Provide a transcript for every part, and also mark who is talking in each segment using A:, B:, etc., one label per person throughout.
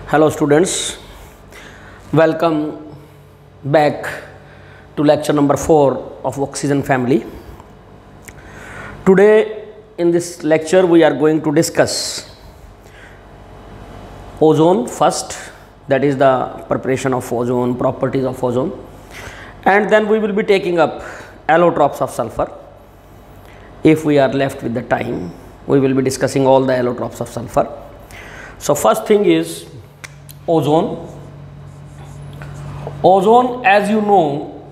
A: Hello students, welcome back to lecture number 4 of oxygen family. Today in this lecture we are going to discuss ozone first, that is the preparation of ozone, properties of ozone, and then we will be taking up allotropes of sulfur. If we are left with the time, we will be discussing all the allotropes of sulfur. So first thing is ozone. Ozone, as you know,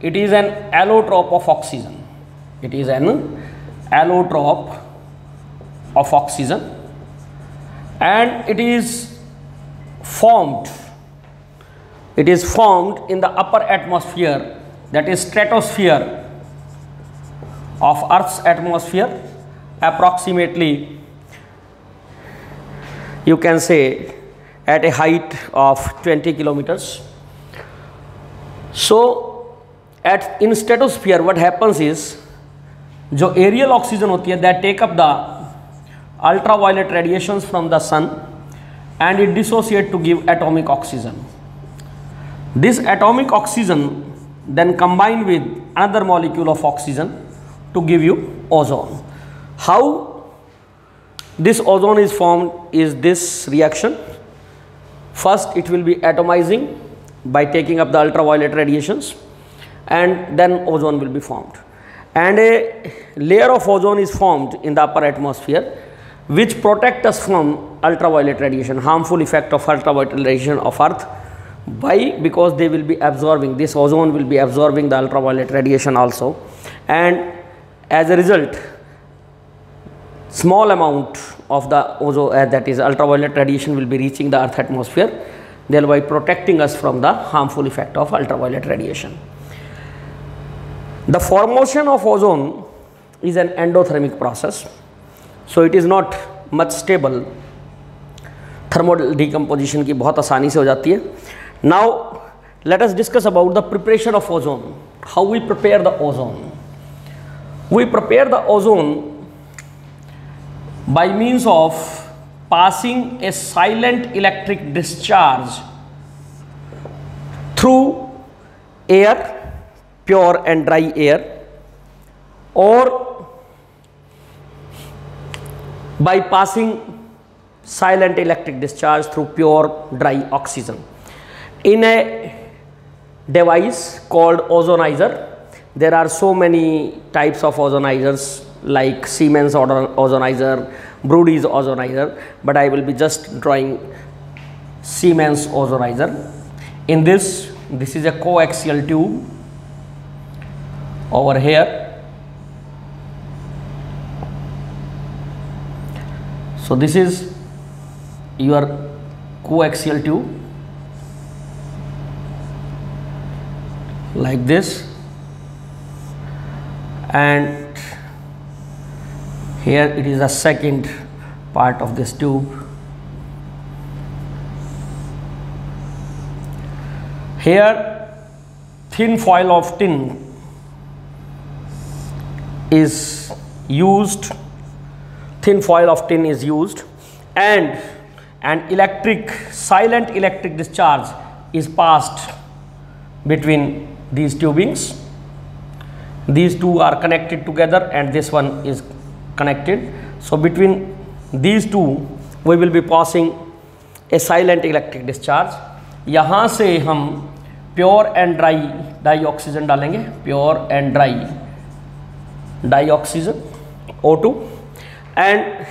A: it is an allotrope of oxygen. It is an allotrope of oxygen, and it is formed in the upper atmosphere, that is stratosphere of Earth's atmosphere, approximately you can say at a height of 20 kilometers. So in stratosphere what happens is, जो aerial oxygen होती है, that take up the ultraviolet radiations from the sun and it dissociate to give atomic oxygen. This atomic oxygen then combine with another molecule of oxygen to give you ozone. How this ozone is formed is this reaction. First it will be atomizing by taking up the ultraviolet radiations, and then ozone will be formed, and a layer of ozone is formed in the upper atmosphere which protect us from ultraviolet radiation, harmful effect of ultraviolet radiation of Earth. Why? Because they will be absorbing, this ozone will be absorbing the ultraviolet radiation also, and as a result small amount of the ozone, that is ultraviolet radiation, will be reaching the Earth atmosphere, thereby protecting us from the harmful effect of ultraviolet radiation. The formation of ozone is an endothermic process, so it is not much stable. Thermal decomposition की बहुत आसानी से हो जाती है. Now let us discuss about the preparation of ozone. How we prepare the ozone? We prepare the ozone by means of passing a silent electric discharge through air, pure and dry air, or by passing silent electric discharge through pure dry oxygen in a device called ozonizer. There are so many types of ozonizers like Siemens ozonizer, Brody's ozonizer, but I will be just drawing Siemens ozonizer. In this is a coaxial tube over here. So this is your coaxial tube like this, and here it is the second part of this tube. Here thin foil of tin is used, and an silent electric discharge is passed between these tubings. These two are connected together and this one is connected. So between these two we will be passing a silent electric discharge. यहाँ से हम pure and dry oxygen डालेंगे, pure and dry oxygen O2, and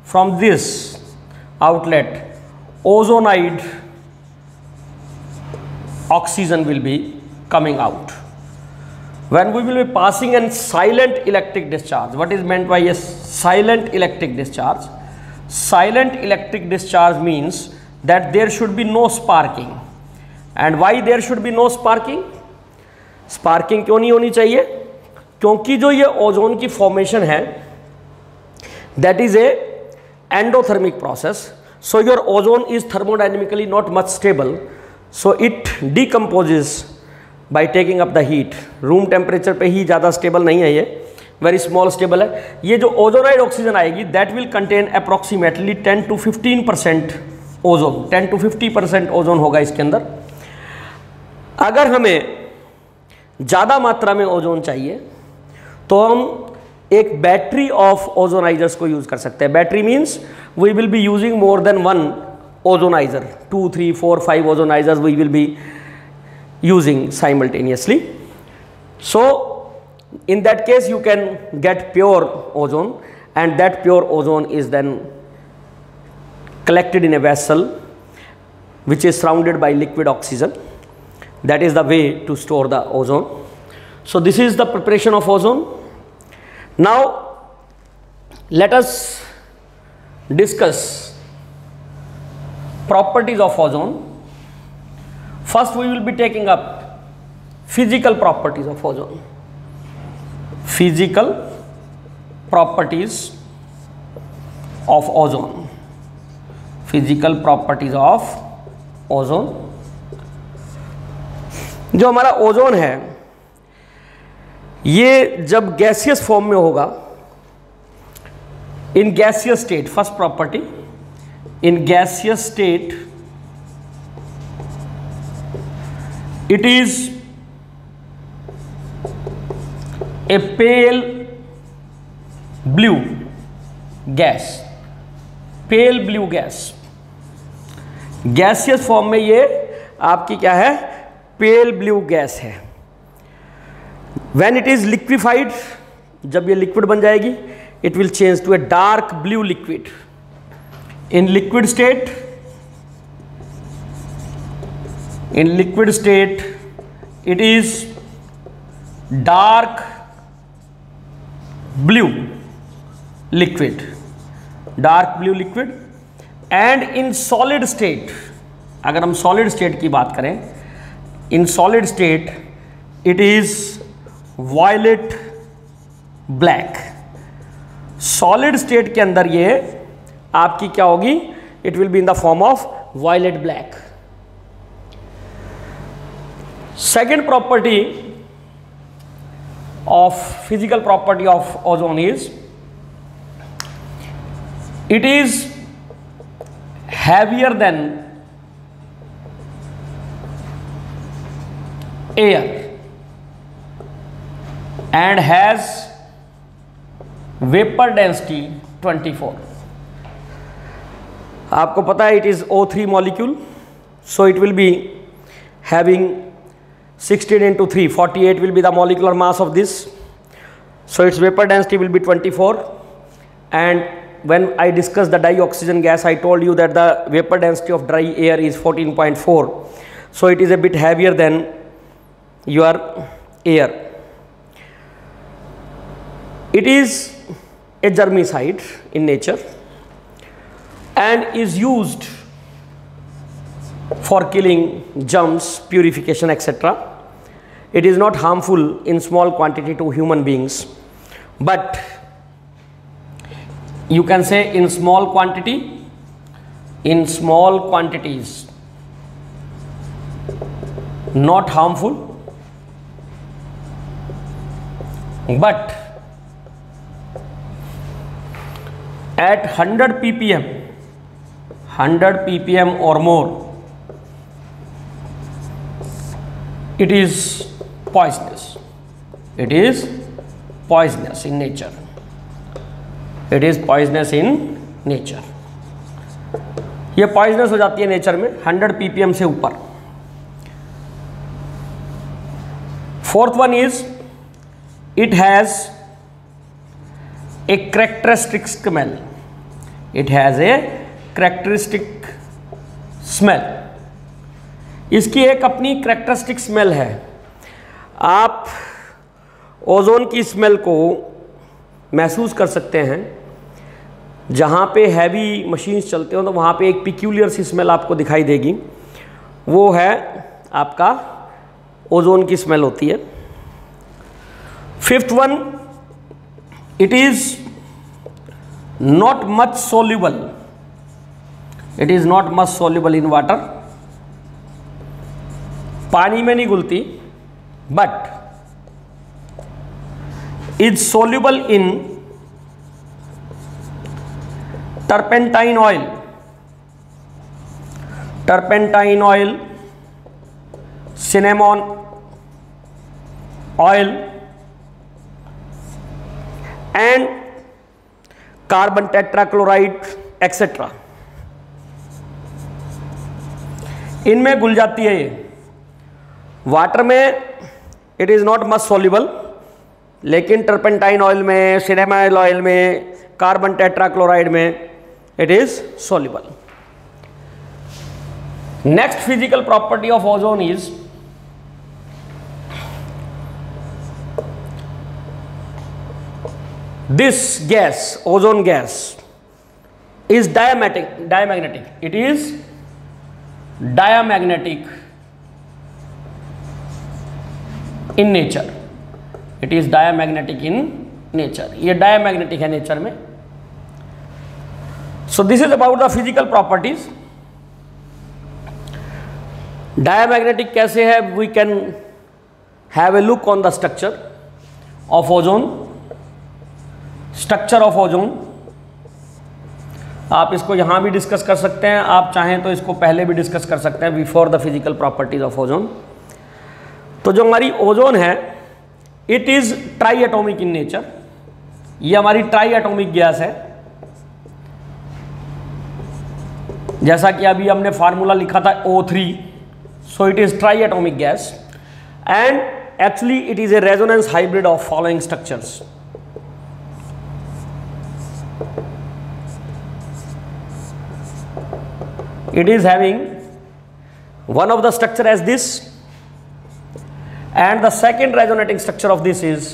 A: from this outlet ozonide oxygen will be coming out. When we will be passing a silent electric discharge, what is meant by a silent electric discharge? Silent electric discharge means that there should be no sparking. And why there should be no sparking? Sparking क्यों नहीं होनी चाहिए? क्योंकि जो ये ozone की formation है, that is a endothermic process. So your ozone is thermodynamically not much stable, so it decomposes by taking up the heat. Room temperature पे ही ज़्यादा स्टेबल नहीं है, ये वेरी स्मॉल स्टेबल है. ये जो ओजोनाइड ऑक्सीजन आएगी, that will contain approximately 10 to 15% ozone, 10 to 50% ozone होगा इसके अंदर। अगर हमें ज़्यादा मात्रा में ओजोन चाहिए तो हम एक बैटरी ऑफ ओजोनाइजर्स को यूज़ कर सकते हैं। Battery means we will be using more than one ozonizer, 2, 3, 4, 5 ozonizers we will be using simultaneously. So in that case you can get pure ozone, and that pure ozone is then collected in a vessel which is surrounded by liquid oxygen. That is the way to store the ozone. So this is the preparation of ozone. Now let us discuss properties of ozone. First we will be taking up physical properties of ozone. Physical properties of ozone. Physical properties of ozone. जो हमारा ozone है ये जब gaseous form में होगा, in gaseous state, first property, in gaseous state it is a pale blue gas, pale blue gas. Gaseous form में ये आपकी क्या है, पेल ब्लू गैस है। व्हेन इट इज लिक्विफाइड, जब ये लिक्विड बन जाएगी, it will change to a dark blue liquid. In liquid state, in liquid state it is dark blue liquid, dark blue liquid, and in solid state, अगर हम solid state की बात करें, in solid state it is violet black। solid state के अंदर ये आपकी क्या होगी, it will be in the form of violet black। Second property of physical property of ozone is it is heavier than air and has vapor density 24। आपको पता है it is O3 molecule, so it will be having 16 into 3, 48 will be the molecular mass of this, so its vapor density will be 24। and when I discussed the dioxygen gas, I told you that the vapor density of dry air is 14.4, so it is a bit heavier than your air। it is a germicide in nature and is used for killing germs, purification, etc. It is not harmful in small quantity to human beings, but you can say in small quantity, in small quantities not harmful, but at 100 ppm, 100 ppm or more, it is poisonous। it is poisonous in nature, it is poisonous in nature। ये poisonous हो जाती है nature में 100 ppm से ऊपर। Fourth one is it has a characteristic smell, it has a characteristic smell। इसकी एक अपनी कैरेक्टरिस्टिक स्मेल है। आप ओजोन की स्मेल को महसूस कर सकते हैं, जहाँ पे हैवी मशीन्स चलते हो तो वहाँ पे एक पिक्यूलियर सी स्मेल आपको दिखाई देगी, वो है आपका ओजोन की स्मेल होती है। Fifth one, it is not much soluble, it is not much soluble in water, पानी में नहीं घुलती, but is soluble in turpentine oil, turpentine oil, cinnamon oil and carbon tetrachloride etcetera, इनमें घुल जाती है ये। वाटर में it is not much soluble, लेकिन टर्पेंटाइन ऑयल में, सिनेमॉन ऑयल में, कार्बन टेट्राक्लोराइड में it is soluble. Next physical property of ozone is this gas, ozone gas, is diamagnetic. It is diamagnetic in nature. It is diamagnetic in nature. ये diamagnetic है nature में. So this is about the physical properties. Diamagnetic कैसे है? We can have a look on the structure of ozone. Structure of ozone आप इसको यहाँ भी discuss कर सकते हैं, आप चाहें तो इसको पहले भी डिस्कस कर सकते हैं, before the physical properties of ozone. तो जो हमारी ओजोन है it is try atomic in nature, ये हमारी ट्राई एटॉमिक गैस है। जैसा कि अभी हमने फार्मूला लिखा था O3, so it is try atomic gas and actually it is A resonance hybrid of following structures. It is having one of the structure as this, and the second resonating structure of this is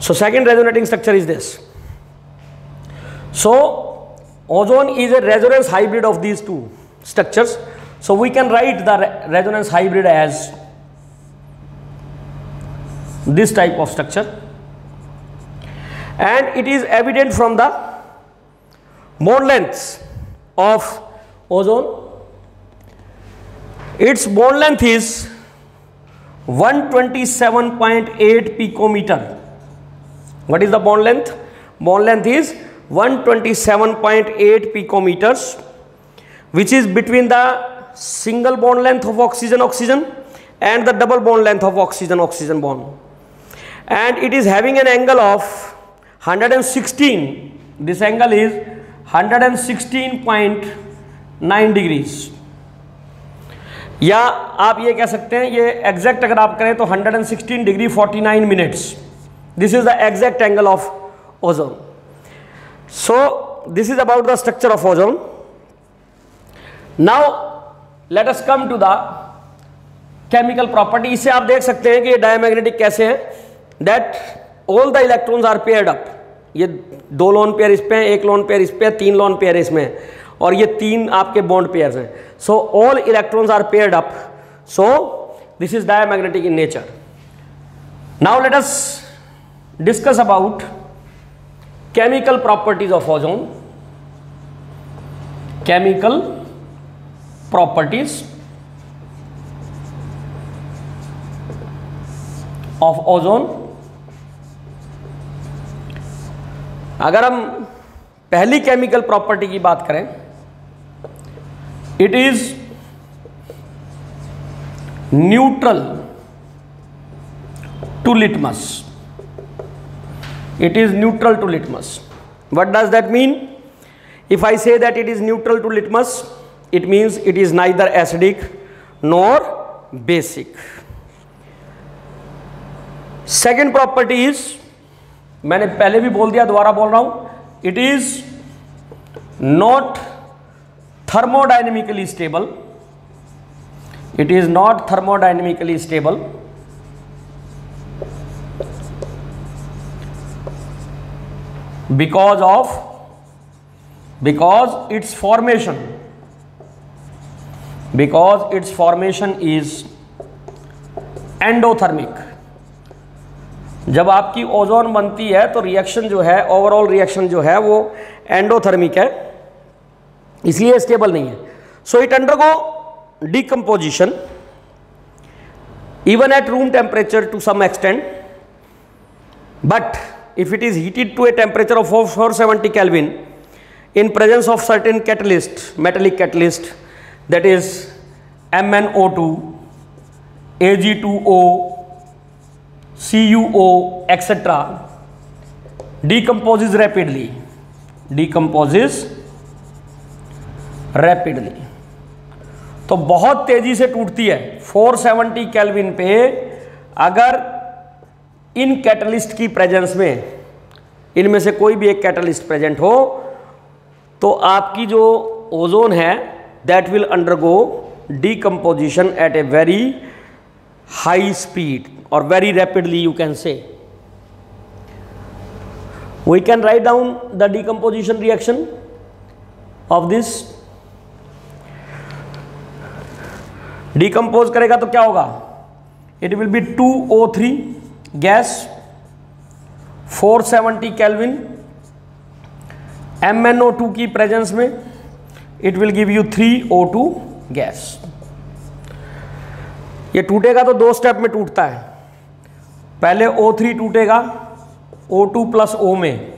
A: so second resonating structure is this. So ozone is a resonance hybrid of these two structures, so we can write the resonance hybrid as this type of structure, and it is evident from the bond lengths of ozone. Its bond length is 127.8 picometer. What is the bond length? Bond length is 127.8 picometers, which is between the single bond length of oxygen and the double bond length of oxygen bond, and it is having an angle of 116. This angle is 116.9 degrees, या आप ये कह सकते हैं, ये exact अगर आप करें तो 116 degree 49 minutes. This is the exact angle of ozone. So this is about the structure of ozone. Now let us come to the chemical property. इससे आप देख सकते हैं कि ये डायमैग्नेटिक कैसे है, that all the electrons are paired up. ये 2 लोन पेयर इस पे है, 1 लोन पेयर इस पे है, 3 लोन पेयर इसमें है, और ये 3 आपके बॉन्ड पेयर्स हैं। So all electrons are paired up, so this is diamagnetic in nature. Now let us discuss about chemical properties of ozone. Chemical properties of ozone। अगर हम पहली केमिकल प्रॉपर्टी की बात करें, it is neutral to litmus. It is neutral to litmus. What does that mean? If I say that it is neutral to litmus, it means it is neither acidic nor basic. Second property is, मैंने पहले भी बोल दिया, दोबारा बोल रहा हूं, it is not thermodynamically stable. It is not thermodynamically stable because its formation is endothermic. जब आपकी ओजोन बनती है तो रिएक्शन जो है, ओवरऑल रिएक्शन जो है वो एंडोथर्मिक है, इसलिए स्टेबल नहीं है। So it undergo decomposition even at room temperature to some extent, but if it is heated to a temperature of 470 Kelvin in presence of certain catalyst, metallic catalyst, that is MnO2, Ag2O, CuO, etc., decomposes rapidly, तो बहुत तेजी से टूटती है 470 kelvin पे। अगर इन catalyst की presence में, इनमें से कोई भी एक कैटलिस्ट प्रेजेंट हो, तो आपकी जो ओजोन है that will undergo decomposition at a very high speed और very rapidly, you can say. We can write down the decomposition reaction of this. Decompose करेगा तो क्या होगा, it will be 2O3 gas, 470 kelvin, MnO2 की presence में it will give you 3O2 gas. ये टूटेगा तो दो स्टेप में टूटता है, पहले O3 टूटेगा O2 प्लस O में,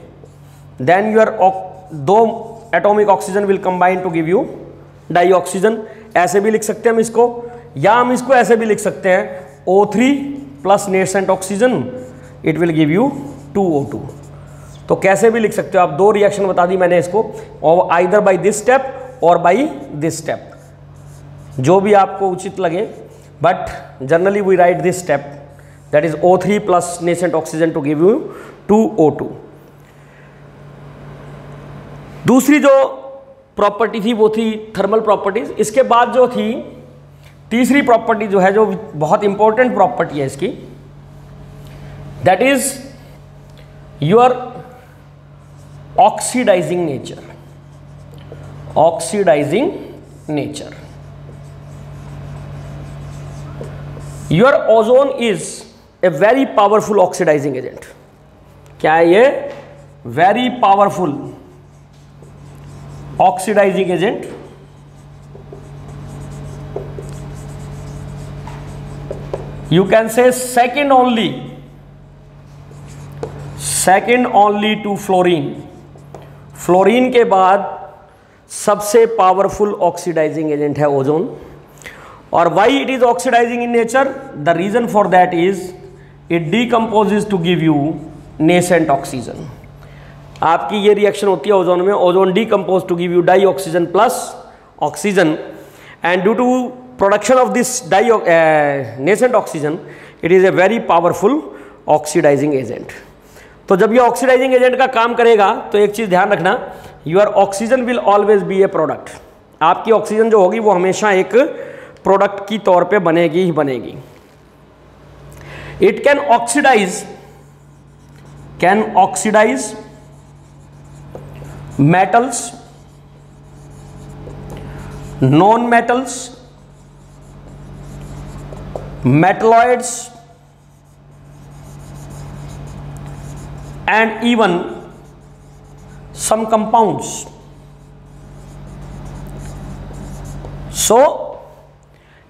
A: देन योर दो atomic oxygen will combine to give you dioxygen. ऐसे भी लिख सकते हैं हम इसको, या हम इसको ऐसे भी लिख सकते हैं O3 plus nascent oxygen it will give you 2O2। तो कैसे भी लिख सकते हो आप, दो रिएक्शन बता दी मैंने इसको, और आइदर बाय दिस स्टेप और बाय दिस स्टेप, जो भी आपको उचित लगे, but generally we write this step that is O3 plus nascent oxygen to give you 2O2। दूसरी जो प्रॉपर्टी थी वो थी थर्मल प्रॉपर्टीज। इसके बाद जो थी तीसरी प्रॉपर्टी जो है, जो बहुत इंपॉर्टेंट प्रॉपर्टी है इसकी, that is your oxidizing nature. Oxidizing nature, your ozone is a very powerful oxidizing agent. क्या है ये? Very powerful oxidizing agent. You can say second only to fluorine। Fluorine के बाद सबसे पावरफुल ऑक्सीडाइजिंग एजेंट है ozone. और why it is oxidizing in nature? The reason for that is it decomposes to give you nascent oxygen। आपकी ये reaction होती है ozone में, ozone decompose to give you di oxygen plus oxygen, and due to production of this nascent oxygen it is a very powerful oxidizing agent. तो जब ये oxidising agent का काम करेगा तो एक चीज ध्यान रखना, your oxygen will always be A product. आपकी ऑक्सीजन जो होगी वो हमेशा एक प्रोडक्ट की तौर पे बनेगी ही बनेगी। It can oxidize metals, non-metals, metalloids, and even some compounds. So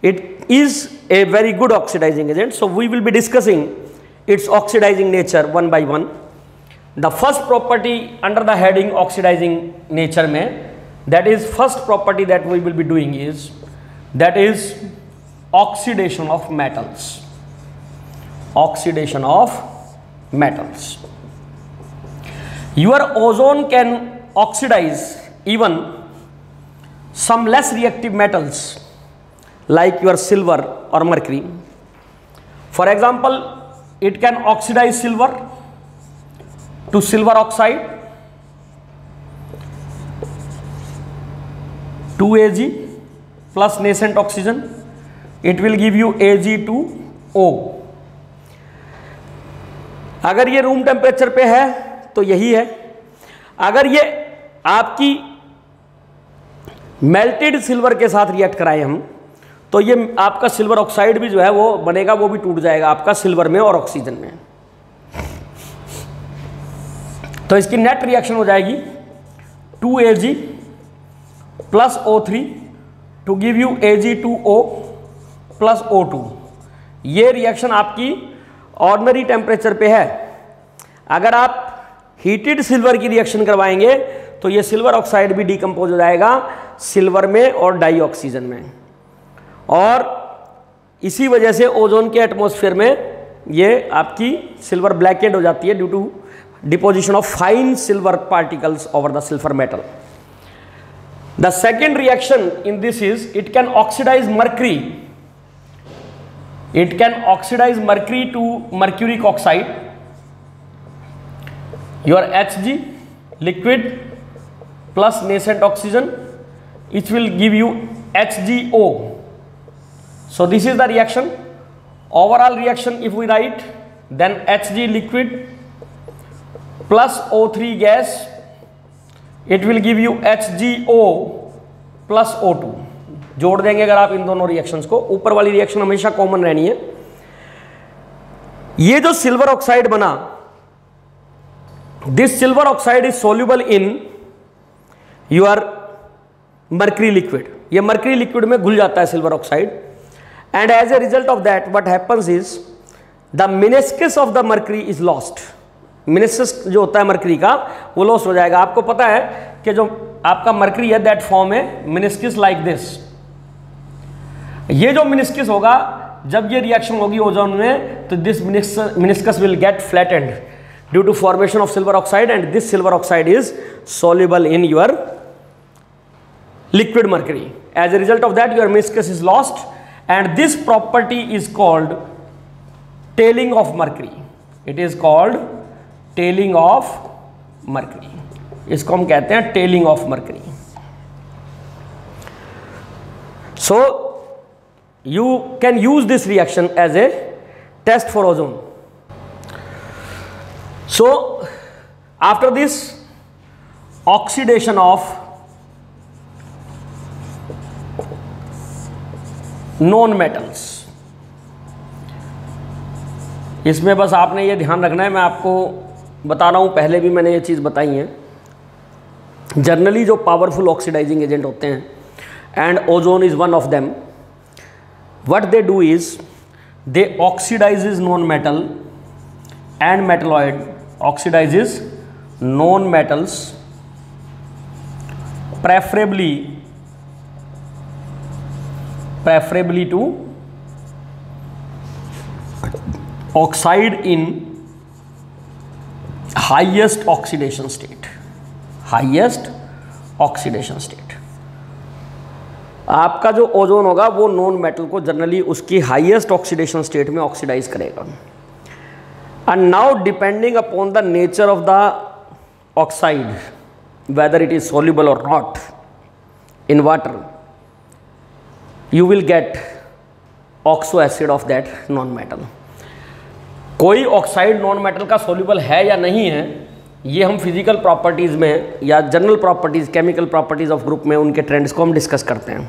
A: it is a very good oxidizing agent. So we will be discussing its oxidizing nature one by one. The first property under the heading oxidizing nature में, that is first property that we will be doing is, that is oxidation of metals। oxidation of metals। Your ozone can oxidize even some less reactive metals like your silver or mercury। For example, it can oxidize silver to silver oxide, 2Ag plus nascent oxygen, it will give you Ag2O। अगर ये room temperature पे है तो यही है। अगर ये आपकी मेल्टेड सिल्वर के साथ रिएक्ट कराएं हम, तो ये आपका सिल्वर ऑक्साइड भी जो है वो बनेगा, वो भी टूट जाएगा आपका सिल्वर में और ऑक्सीजन में। तो इसकी नेट रिएक्शन हो जाएगी 2Ag plus O3 to give you Ag2O plus O2। ये रिएक्शन आपकी ऑर्डिनरी टेम्परेचर पे है। अगर आप हीटेड सिल्वर की रिएक्शन करवाएंगे तो ये सिल्वर ऑक्साइड भी डिकम्पोज हो जाएगा सिल्वर में और डाई ऑक्सीजन में, और इसी वजह से ओजोन के एटमॉस्फेयर में ये आपकी सिल्वर ब्लैकेड हो जाती है due to deposition of fine silver particles over the silver metal. The second reaction in this is it can oxidize mercury. It can oxidize mercury to mercuric oxide. Your Hg liquid plus nascent oxygen, it will give you HgO. So this is the reaction. Overall reaction if we write, then Hg liquid plus O3 gas, it will give you HgO plus O2. जोड़ देंगे अगर आप इन दोनों reactions को, ऊपर वाली reaction हमेशा common रहनी है। ये जो सिल्वर ऑक्साइड बना, this silver oxide is soluble in your mercury liquid. ये मर्क्यूरी लिक्विड में घुल जाता है silver oxide, and as a result of that what happens is the meniscus of the mercury is lost. Meniscus जो होता है mercury का वो लॉस्ट हो जाएगा। आपको पता है कि जो आपका मर्क्यूरी है दैट फॉर्म है मिनिस्कस लाइक दिस। ये जो मिनिस्कस होगा, जब ये रिएक्शन होगी ओजोन में, तो this meniscus will get flattened due to formation of silver oxide, and this silver oxide is soluble in your liquid mercury. As a result of that, your meniscus is lost, and this property is called tailing of mercury. It is called tailing of mercury. इसको हम कहते हैं tailing of mercury. So you can use this reaction as a test for ozone. So after this oxidation of non metals, इसमें बस आपने ये ध्यान रखना है, मैं आपको बता रहा हूँ, पहले भी मैंने ये चीज़ बताई है। जनरली जो पावरफुल ऑक्सीडाइजिंग एजेंट होते हैं, and ozone is one of them, what they do is they oxidises non metal and metalloid, oxidises non metals preferably to oxide in highest oxidation state. Highest oxidation state. आपका जो ozone होगा वो non metal को generally उसकी highest oxidation state में oxidise करेगा। And now depending upon the nature of the oxide, whether it is soluble or not in water, you will get oxo acid of that non metal. कोई oxide non metal का soluble है या नहीं है, ये हम physical properties में या general properties, chemical properties of group में उनके ट्रेंड्स को हम डिस्कस करते हैं।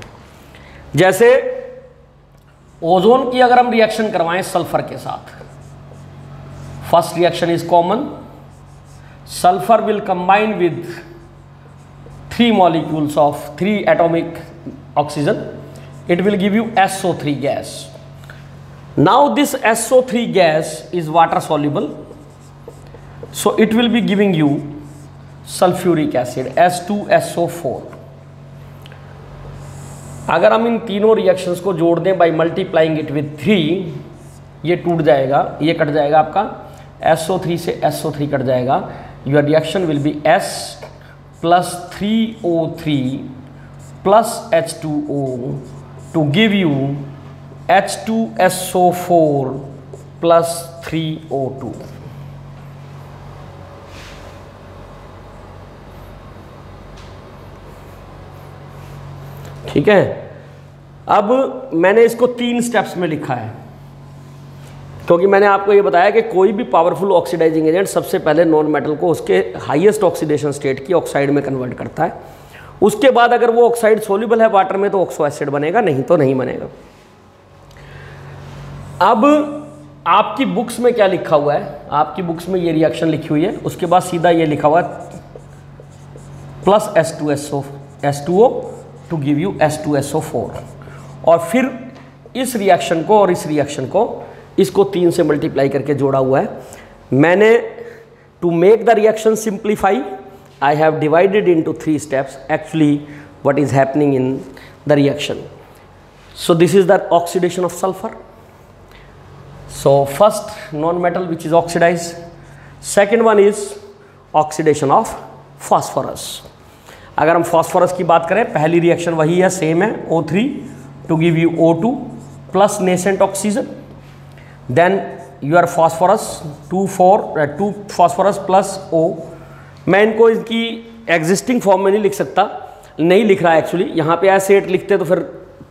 A: जैसे ओजोन की अगर हम रिएक्शन करवाएं सल्फर के साथ, first reaction is common, sulphur will combine with 3 molecules of 3 atomic oxygen. It will give you SO3 gas. Now this SO3 gas is water soluble, so it will be giving you sulfuric acid H2SO4. अगर हम इन तीनों reactions को जोड़ दें by multiplying it with 3, ये टूट जाएगा, ये कट जाएगा, आपका SO3 से SO3 कट जाएगा। Your reaction will B S plus 3O3 plus H2O to give you H2SO4 plus 3O2. ठीक है, अब मैंने इसको 3 स्टेप्स में लिखा है, क्योंकि मैंने आपको ये बताया कि कोई भी पावरफुल ऑक्सीडाइजिंग एजेंट सबसे पहले नॉन मेटल को उसके हाईएस्ट ऑक्सीडेशन स्टेट की ऑक्साइड में कन्वर्ट करता है। उसके बाद अगर वो ऑक्साइड सोल्यूबल है वाटर में तो ऑक्सो एसिड बनेगा, नहीं तो नहीं बनेगा। अब आपकी बुक्स में क्या लिखा हुआ है, आपकी बुक्स में ये रिएक्शन लिखी हुई है, उसके बाद सीधा ये लिखा हुआ है plus H2O to give you H2SO4। और फिर इस रिएक्शन को और इस रिएक्शन को इसको 3 से मल्टीप्लाई करके जोड़ा हुआ है मैंने। To make the reaction simplify I have divided into 3 steps actually what is happening in the reaction. So this is the oxidation of sulphur. So first non metal which is oxidize, second one is oxidation of phosphorus. अगर हम phosphorus की बात करें, पहली reaction वही है, same है, O3 to give you O2 plus nascent oxygen, then your phosphorus 2 phosphorus plus O। मैं इनको इनकी एग्जिस्टिंग फॉर्म में नहीं लिख सकता, नहीं लिख रहा है एक्चुअली, यहाँ पे ऐसे लिखते तो फिर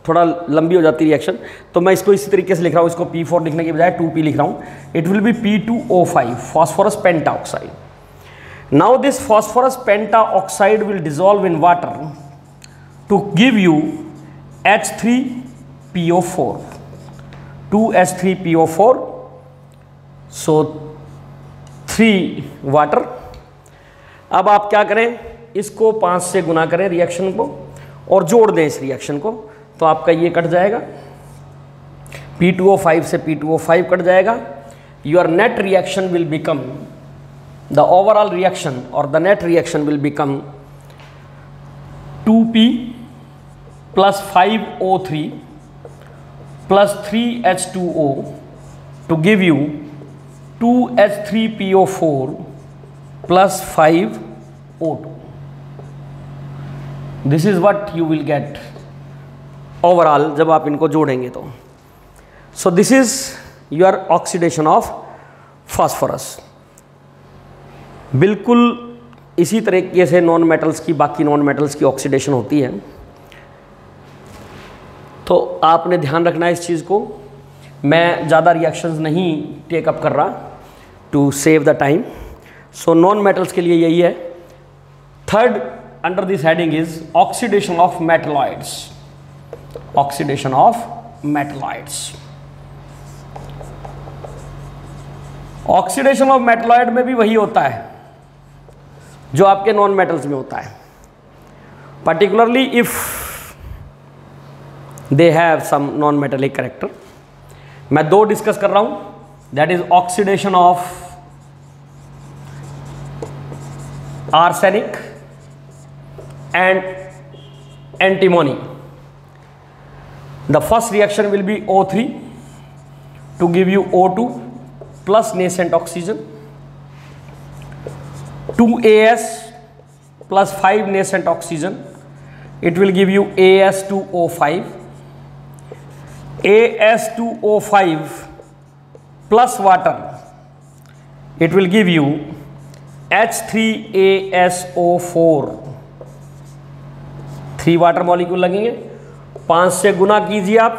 A: थोड़ा लंबी हो जाती रिएक्शन, तो मैं इसको इसी तरीके से लिख रहा हूँ, इसको P4 लिखने के बजाय 2P लिख रहा हूँ। It will B P2O5 phosphorus pentoxide. Now this phosphorus pentaoxide will dissolve in water to give you H3PO4, 2H3PO4, so 3 water। अब आप क्या करें, इसको 5 से गुना करें रिएक्शन को और जोड़ दें इस रिएक्शन को, तो आपका ये कट जाएगा, P2O5 से P2O5 कट जाएगा। Your net reaction will become, the overall reaction or the net reaction will become 2P plus 5O3 plus 3H2O to give you 2H3PO4 plus 5O2. This is what you will get overall जब आप इनको जोड़ेंगे तो। So this is your oxidation of phosphorus। बिल्कुल इसी तरीके से non metals की, बाकी नॉन मेटल्स की ऑक्सीडेशन होती है, तो आपने ध्यान रखना है इस चीज़ को। मैं ज़्यादा रिएक्शंस नहीं टेकअप कर रहा to save the time. So non metals के लिए यही है। Third under this heading is oxidation of metalloids. Oxidation of metalloids. Oxidation of metalloid में भी वही होता है जो आपके नॉन मेटल्स में होता है, particularly if they have some non metallic character। मैं 2 डिस्कस कर रहा हूं, that is oxidation of arsenic and antimony. The first reaction will be O3 to give you O2 plus nascent oxygen, 2AS plus 5 nascent oxygen, it will give you AS2O5, AS2O5 plus water, it will give you H3ASO4। 3 water molecule लगेंगे, 5 से गुना कीजिए आप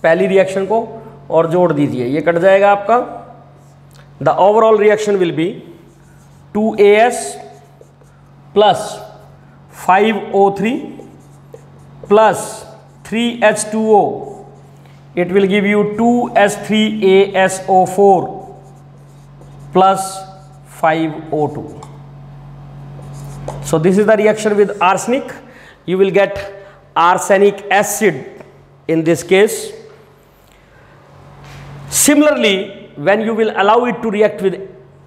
A: पहली reaction को और जोड़ दीजिए, ये कट जाएगा आपका। The overall reaction will B 2AS plus 5O3 plus 3H2O, it will give you 2H3ASO4 plus 5O2. So this is the reaction with arsenic. You will get arsenic acid in this case. Similarly, when you will allow it to react with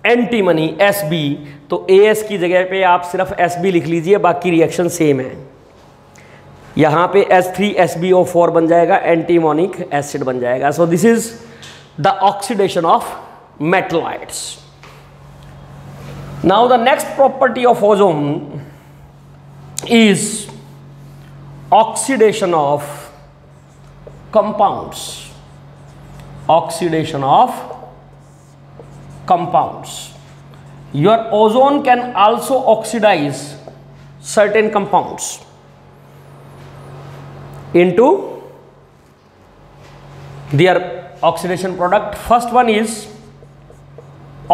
A: antimony Sb, तो AS की जगह पे आप सिर्फ Sb लिख लीजिए, बाकी reaction same है। यहाँ पे H3SbO4 बन जाएगा, एंटीमोनिक एसिड बन जाएगा। सो this is the oxidation of metalloids. Now the next property of ozone is oxidation of compounds. Oxidation of compounds. Your ozone can also oxidize certain compounds into their oxidation product. First one is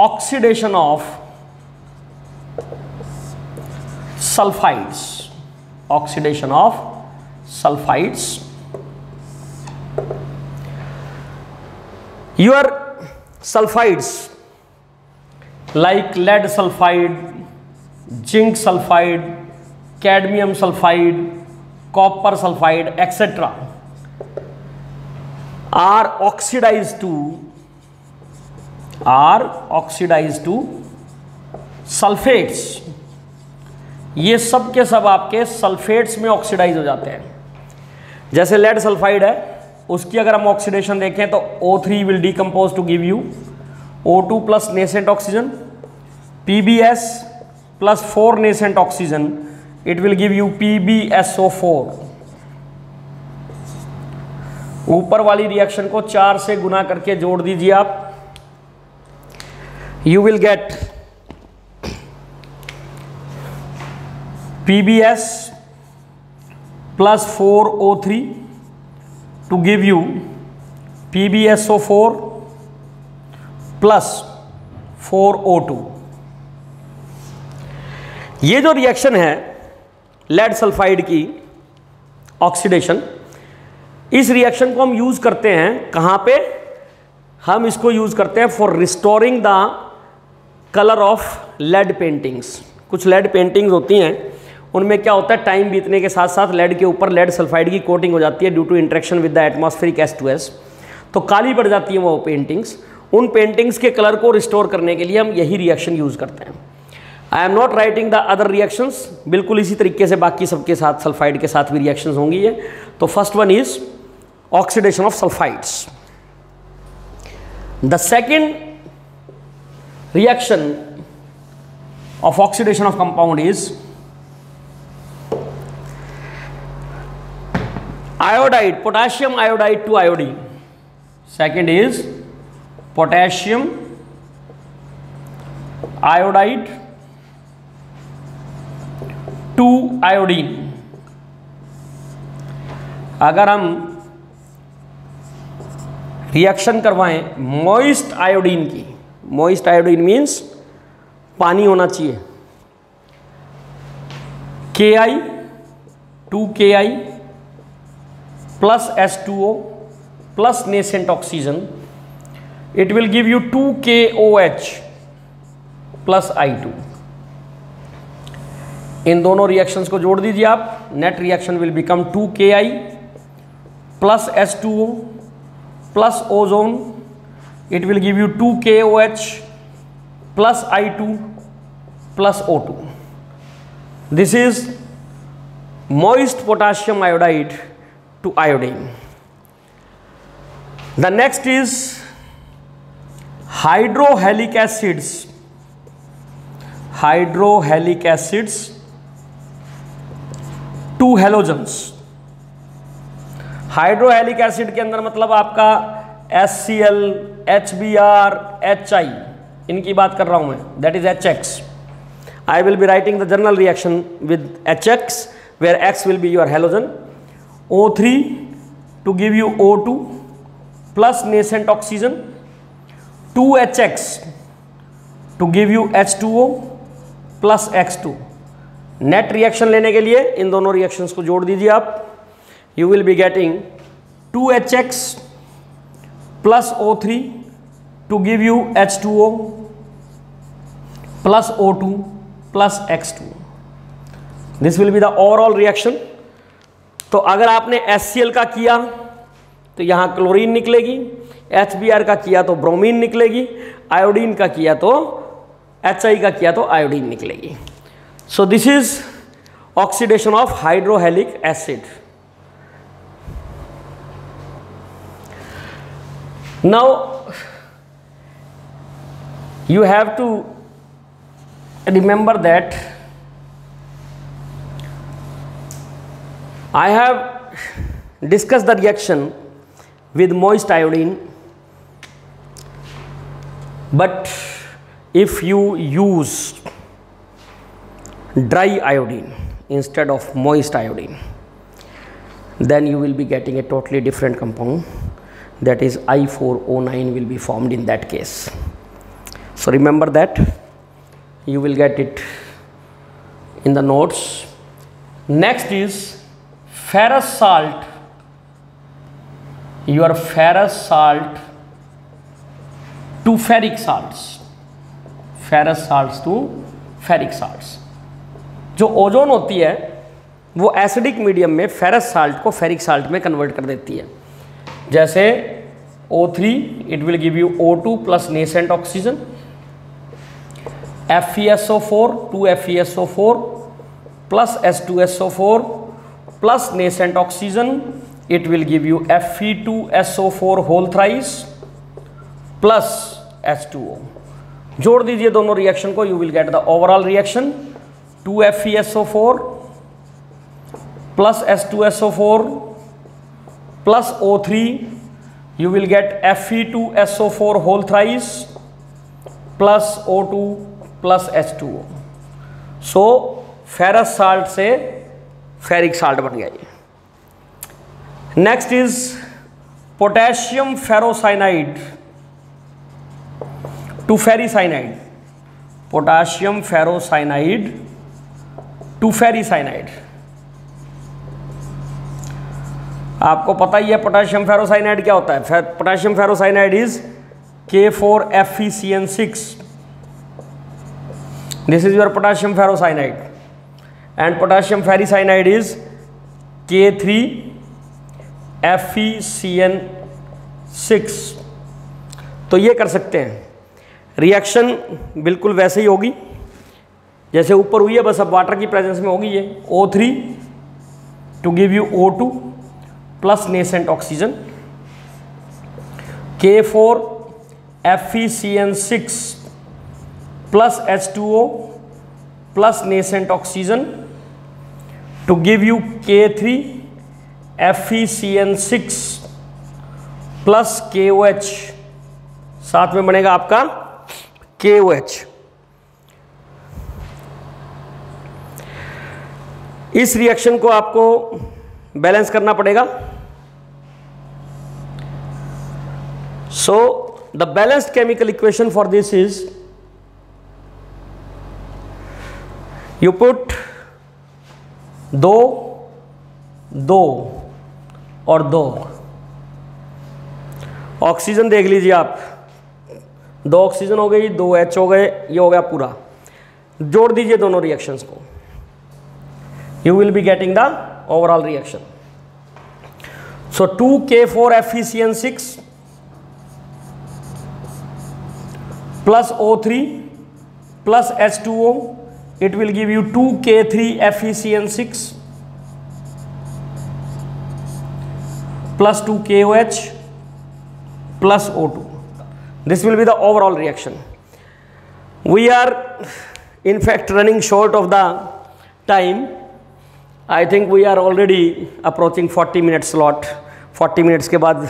A: oxidation of sulfides. Oxidation of sulfides. Your sulfides like lead sulfide, zinc sulfide, cadmium sulfide, copper sulfide etc. are oxidized to sulphates. ये सब के सब आपके sulphates में oxidise हो जाते हैं। जैसे लेड सल्फाइड है, उसकी अगर हम ऑक्सीडेशन देखें तो O3 will decompose to give you O2 plus nascent oxygen, PbS plus 4 nascent oxygen, it will give you PbSO4। ऊपर वाली रिएक्शन को 4 से गुना करके जोड़ दीजिए आप, you will get PbS plus 4O3 to give you PbSO4 plus 4O2। ये जो रिएक्शन है लेड सल्फाइड की ऑक्सीडेशन, इस रिएक्शन को हम यूज करते हैं कहाँ पे? हम इसको यूज करते हैं for restoring the colour of lead paintings. कुछ लेड पेंटिंग्स होती हैं, उनमें क्या होता है, टाइम बीतने के साथ साथ लेड के ऊपर लेड सल्फाइड की कोटिंग हो जाती है due to interaction with the atmospheric H2S, तो काली पड़ जाती है वो पेंटिंग्स। उन पेंटिंग्स के कलर को रिस्टोर करने के लिए हम यही रिएक्शन यूज करते हैं। I am not writing the other reactions, बिल्कुल इसी तरीके से बाकी सबके साथ सल्फाइड के साथ भी रिएक्शंस होंगी ये। तो first one is oxidation of sulphides. The second reaction of oxidation of compound is iodide, potassium iodide to iodine. Second is potassium iodide to iodine. अगर हम रिएक्शन करवाएं मॉइस्ट आयोडीन की, मॉइस्ट आयोडीन मीन्स पानी होना चाहिए, Ki 2Ki plus H2O plus nascent oxygen, it will give you 2KOH plus I2। इन दोनों reactions को जोड़ दीजिए आप, net reaction will become 2Ki plus H2O plus ozone, it will give you 2KOH plus I2 plus O2. This is moist potassium iodide to iodine. The next is hydrohalic acids. Hydrohalic acids to halogens. Hydrohalic acid के अंदर मतलब आपका HCl, HBr, HI, इनकी बात कर रहा हूं मैं, that is HX. I will be writing the general reaction with HX, where X will be your halogen. O3 to give you O2 plus nascent oxygen, 2HX to give you H2O plus X2. Net reaction लेने के लिए इन दोनों reactions को जोड़ दीजिए आप, you will be getting 2HX plus O3 to give you H2O plus O2 plus X2. This will be the overall reaction. तो अगर आपने HCl का किया तो यहाँ क्लोरीन निकलेगी, HBr का किया तो ब्रोमीन निकलेगी, आयोडीन का किया तो HI का किया तो आयोडीन निकलेगी। So this is oxidation of hydrohalic acid. Now you have to remember that I have discussed the reaction with moist iodine, but if you use dry iodine instead of moist iodine, then you will be getting a totally different compound, that is I4O9 will be formed in that case. So remember that, you will get it in the notes. Next is ferrous salt, your ferrous salt to ferric salts, ferrous salts to ferric salts. जो ozone होती है वो acidic medium में ferrous salt को ferric salt में convert कर देती है। जैसे O3 it will give you O2 plus nascent oxygen, FeSO4 2FeSO4 plus H2SO4 plus nascent oxygen it will give you Fe2SO4 whole thrice plus H2O। जोड़ दीजिए दोनों रिएक्शन को, you will get the overall reaction 2FeSO4 plus H2SO4 plus O3 you will get Fe2SO4 whole thrice plus O2 plus H2O। so ferrous salt से ferric salt बन गया ये। Next is potassium ferrocyanide to ferricyanide, potassium ferrocyanide to ferricyanide. आपको पता ही है potassium ferrocyanide क्या होता है। Potassium ferrocyanide is K4FeCN6, this is your potassium ferrocyanide, and potassium ferricyanide is K3FeCN6। तो ये कर सकते हैं, रिएक्शन बिल्कुल वैसे ही होगी जैसे ऊपर हुई है, बस अब वाटर की प्रेजेंस में होगी ये। O3 to give you O2 plus nascent oxygen, K4FeCN6 plus H2O plus nascent oxygen to give you K3FeCN6 plus KOH, साथ में बनेगा आपका KOH। इस रिएक्शन को आपको बैलेंस करना पड़ेगा। So the balanced chemical equation for this is you put 2 2 और 2 ऑक्सीजन देख लीजिए आप, 2 ऑक्सीजन हो गई, 2 H हो गए, ये हो गया पूरा। जोड़ दीजिए दोनों रिएक्शंस को, you will be getting the overall reaction. So 2K4FeCN6 plus O3 plus H2O, it will give you 2K3FeCN6 plus 2KOH plus O2. This will be the overall reaction. We are in fact running short of the time. I think we are already approaching 40 minutes slot. 40 minutes के बाद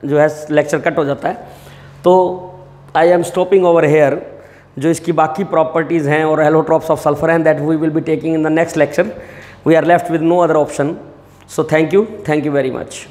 A: जो है lecture cut हो जाता है, तो I am stopping over here. जो इसकी बाकी प्रॉपर्टीज़ हैं और एलोट्रॉप्स ऑफ सल्फर हैं, that we will be taking in the next lecture. We are left with no other option. So thank you very much.